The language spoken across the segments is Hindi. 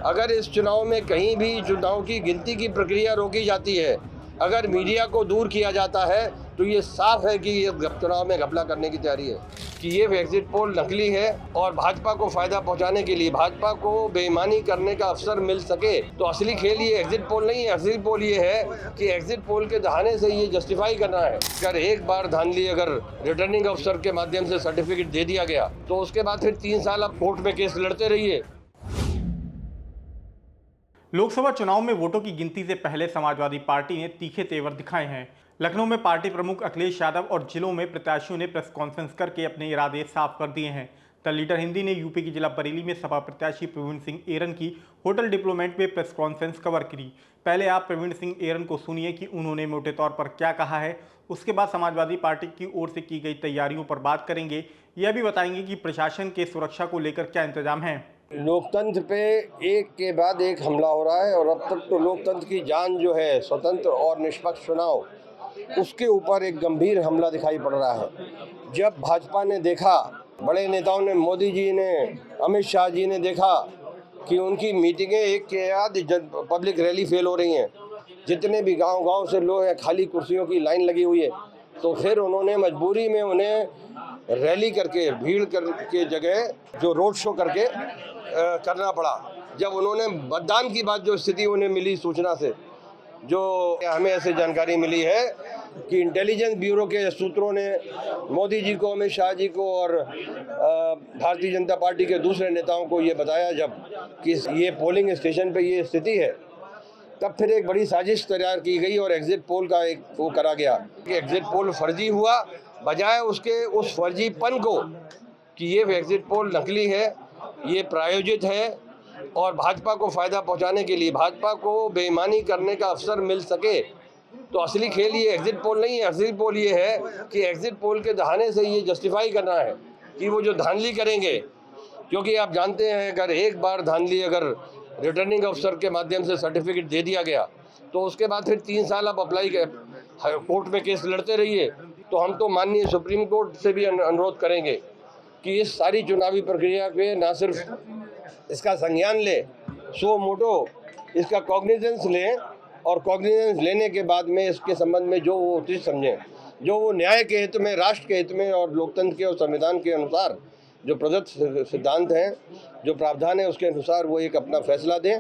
अगर इस चुनाव में कहीं भी चुनाव की गिनती की प्रक्रिया रोकी जाती है, अगर मीडिया को दूर किया जाता है, तो ये साफ है कि ये चुनाव में घपला करने की तैयारी है, कि ये एग्जिट पोल नकली है और भाजपा को फायदा पहुंचाने के लिए, भाजपा को बेईमानी करने का अवसर मिल सके। तो असली खेल ये एग्जिट पोल नहीं है। असली पोल ये है कि एग्जिट पोल के दहाने से ये जस्टिफाई करना है। अगर एक बार धांधली अगर रिटर्निंग अफसर के माध्यम से सर्टिफिकेट दे दिया गया, तो उसके बाद फिर 3 साल आप कोर्ट में केस लड़ते रहिए। लोकसभा चुनाव में वोटों की गिनती से पहले समाजवादी पार्टी ने तीखे तेवर दिखाए हैं। लखनऊ में पार्टी प्रमुख अखिलेश यादव और जिलों में प्रत्याशियों ने प्रेस कॉन्फ्रेंस करके अपने इरादे साफ कर दिए हैं। द लीडर हिंदी ने यूपी की जिला बरेली में सपा प्रत्याशी प्रवीण सिंह एरन की होटल डिप्लोमेट में प्रेस कॉन्फ्रेंस कवर की। पहले आप प्रवीण सिंह एरन को सुनिए कि उन्होंने मोटे तौर पर क्या कहा है। उसके बाद समाजवादी पार्टी की ओर से की गई तैयारियों पर बात करेंगे। यह भी बताएंगे कि प्रशासन के सुरक्षा को लेकर क्या इंतजाम है। लोकतंत्र पे एक के बाद एक हमला हो रहा है और अब तक तो लोकतंत्र की जान जो है, स्वतंत्र और निष्पक्ष चुनाव, उसके ऊपर एक गंभीर हमला दिखाई पड़ रहा है। जब भाजपा ने देखा, बड़े नेताओं ने, मोदी जी ने, अमित शाह जी ने देखा कि उनकी मीटिंगें एक के बाद पब्लिक रैली फेल हो रही हैं, जितने भी गांव-गांव से लोग हैं, खाली कुर्सियों की लाइन लगी हुई है, तो फिर उन्होंने मजबूरी में उन्हें रैली करके, भीड़ करके जगह जो रोड शो करके करना पड़ा। जब उन्होंने मतदान की बात, जो स्थिति उन्हें मिली सूचना से, जो हमें ऐसे जानकारी मिली है कि इंटेलिजेंस ब्यूरो के सूत्रों ने मोदी जी को, अमित शाह जी को और भारतीय जनता पार्टी के दूसरे नेताओं को ये बताया जब कि ये पोलिंग स्टेशन पे ये स्थिति है, तब फिर एक बड़ी साजिश तैयार की गई और एग्जिट पोल का एक वो करा गया कि एग्जिट पोल फर्जी हुआ, बजाय उसके उस फर्जीपन को कि ये एग्जिट पोल नकली है, ये प्रायोजित है और भाजपा को फायदा पहुंचाने के लिए, भाजपा को बेईमानी करने का अवसर मिल सके। तो असली खेल ये एग्जिट पोल नहीं है। असली पोल ये है कि एग्जिट पोल के दहाने से ये जस्टिफाई करना है कि वो जो धांधली करेंगे, क्योंकि आप जानते हैं अगर एक बार धांधली अगर रिटर्निंग अफसर के माध्यम से सर्टिफिकेट दे दिया गया, तो उसके बाद फिर 3 साल आप अप्लाई कोर्ट में केस लड़ते रहिए। तो हम तो माननीय सुप्रीम कोर्ट से भी अनुरोध करेंगे कि इस सारी चुनावी प्रक्रिया के न सिर्फ इसका संज्ञान ले, सो मोटो इसका कॉग्निजेंस लें और कॉग्निजेंस लेने के बाद में इसके संबंध में जो वो उचित समझें, जो वो न्याय के हित में, राष्ट्र के हित में और लोकतंत्र के और संविधान के अनुसार जो प्रदत्त सिद्धांत हैं, जो प्रावधान है, उसके अनुसार वो एक अपना फैसला दें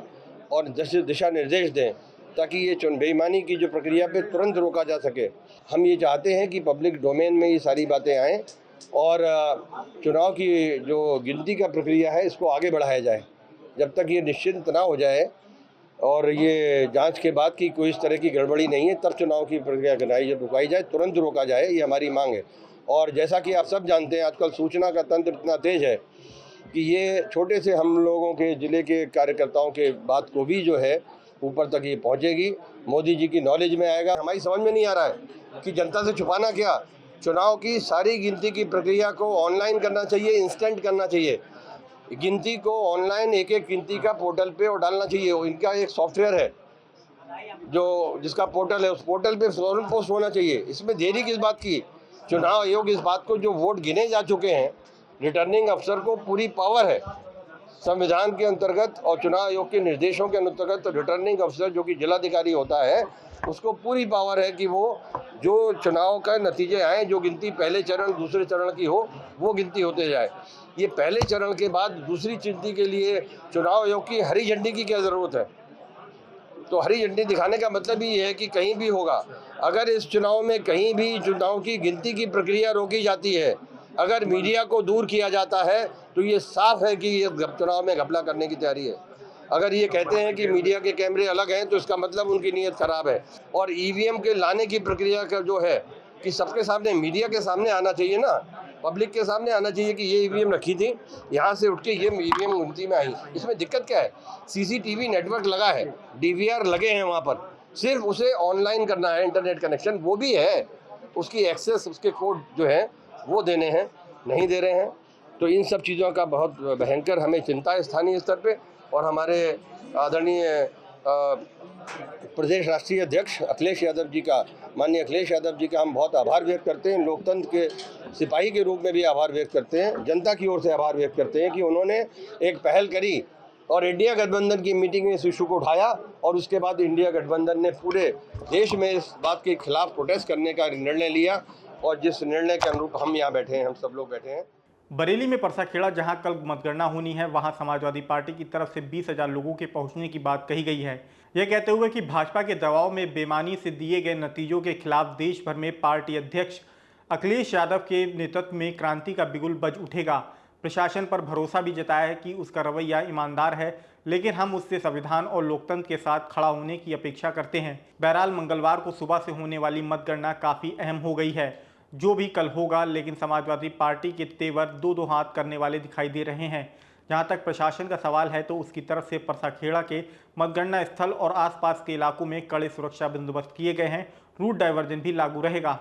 और दिशा निर्देश दें, ताकि ये बेईमानी की जो प्रक्रिया पे तुरंत रोका जा सके। हम ये चाहते हैं कि पब्लिक डोमेन में ये सारी बातें आएँ और चुनाव की जो गिनती का प्रक्रिया है इसको आगे बढ़ाया जाए। जब तक ये निश्चित ना हो जाए और ये जांच के बाद की कोई इस तरह की गड़बड़ी नहीं है, तब चुनाव की प्रक्रिया रुकाई जाए, तुरंत रोका जाए, ये हमारी मांग है। और जैसा कि आप सब जानते हैं, आजकल सूचना का तंत्र इतना तेज है कि ये छोटे से हम लोगों के ज़िले के कार्यकर्ताओं के बात को भी जो है ऊपर तक ये पहुंचेगी, मोदी जी की नॉलेज में आएगा। हमारी समझ में नहीं आ रहा है कि जनता से छुपाना क्या। चुनाव की सारी गिनती की प्रक्रिया को ऑनलाइन करना चाहिए, इंस्टेंट करना चाहिए। गिनती को ऑनलाइन एक गिनती का पोर्टल पे और डालना चाहिए। इनका एक सॉफ्टवेयर है जो जिसका पोर्टल है, उस पोर्टल पे फौरन पोस्ट होना चाहिए। इसमें देरी किस बात की। चुनाव आयोग इस बात को, जो वोट गिने जा चुके हैं, रिटर्निंग अफसर को पूरी पावर है संविधान के अंतर्गत और चुनाव आयोग के निर्देशों के अंतर्गत। रिटर्निंग अफसर जो कि जिलाधिकारी होता है, उसको पूरी पावर है कि वो जो चुनाव का नतीजे आए, जो गिनती पहले चरण दूसरे चरण की हो, वो गिनती होते जाए। ये पहले चरण के बाद दूसरी गिनती के लिए चुनाव आयोग की हरी झंडी की क्या ज़रूरत है। तो हरी झंडी दिखाने का मतलब ये है कि कहीं भी होगा, अगर इस चुनाव में कहीं भी चुनाव की गिनती की प्रक्रिया रोकी जाती है, अगर मीडिया को दूर किया जाता है, तो ये साफ है कि ये चुनाव में घपला करने की तैयारी है। अगर ये कहते हैं कि मीडिया के कैमरे अलग हैं, तो इसका मतलब उनकी नीयत खराब है। और ईवीएम के लाने की प्रक्रिया का जो है कि सबके सामने, मीडिया के सामने आना चाहिए ना, पब्लिक के सामने आना चाहिए कि ये ईवीएम रखी थी, यहाँ से उठ के ये ईवीएम गिनती में आई। इसमें दिक्कत क्या है? सीसीटीवी नेटवर्क लगा है, डीवीआर लगे हैं वहाँ पर, सिर्फ उसे ऑनलाइन करना है, इंटरनेट कनेक्शन वो भी है, उसकी एक्सेस, उसके कोड जो है वो देने हैं, नहीं दे रहे हैं। तो इन सब चीज़ों का बहुत भयंकर हमें चिंता है स्थानीय स्तर पे। और हमारे आदरणीय प्रदेश राष्ट्रीय अध्यक्ष अखिलेश यादव जी का, माननीय अखिलेश यादव जी का हम बहुत आभार व्यक्त करते हैं। लोकतंत्र के सिपाही के रूप में भी आभार व्यक्त करते हैं, जनता की ओर से आभार व्यक्त करते हैं कि उन्होंने एक पहल करी और इंडिया गठबंधन की मीटिंग में इस इशू को उठाया और उसके बाद इंडिया गठबंधन ने पूरे देश में इस बात के खिलाफ प्रोटेस्ट करने का निर्णय लिया और जिस निर्णय के अनुरूप हम यहाँ बैठे हैं, हम सब लोग बैठे हैं। बरेली में परसाखेड़ा जहां कल मतगणना होनी है, वहां समाजवादी पार्टी की तरफ से 20,000 लोगों के पहुंचने की बात कही गई है। यह कहते हुए कि भाजपा के दबाव में बेईमानी से दिए गए नतीजों के खिलाफ देश भर में पार्टी अध्यक्ष अखिलेश यादव के नेतृत्व में क्रांति का बिगुल बज उठेगा। प्रशासन पर भरोसा भी जताया है कि उसका रवैया ईमानदार है, लेकिन हम उससे संविधान और लोकतंत्र के साथ खड़ा होने की अपेक्षा करते हैं। बहरहाल मंगलवार को सुबह से होने वाली मतगणना काफ़ी अहम हो गई है। जो भी कल होगा, लेकिन समाजवादी पार्टी के तेवर दो दो हाथ करने वाले दिखाई दे रहे हैं। जहां तक प्रशासन का सवाल है तो उसकी तरफ से परसाखेड़ा के मतगणना स्थल और आसपास के इलाकों में कड़े सुरक्षा बंदोबस्त किए गए हैं। रूट डाइवर्जन भी लागू रहेगा।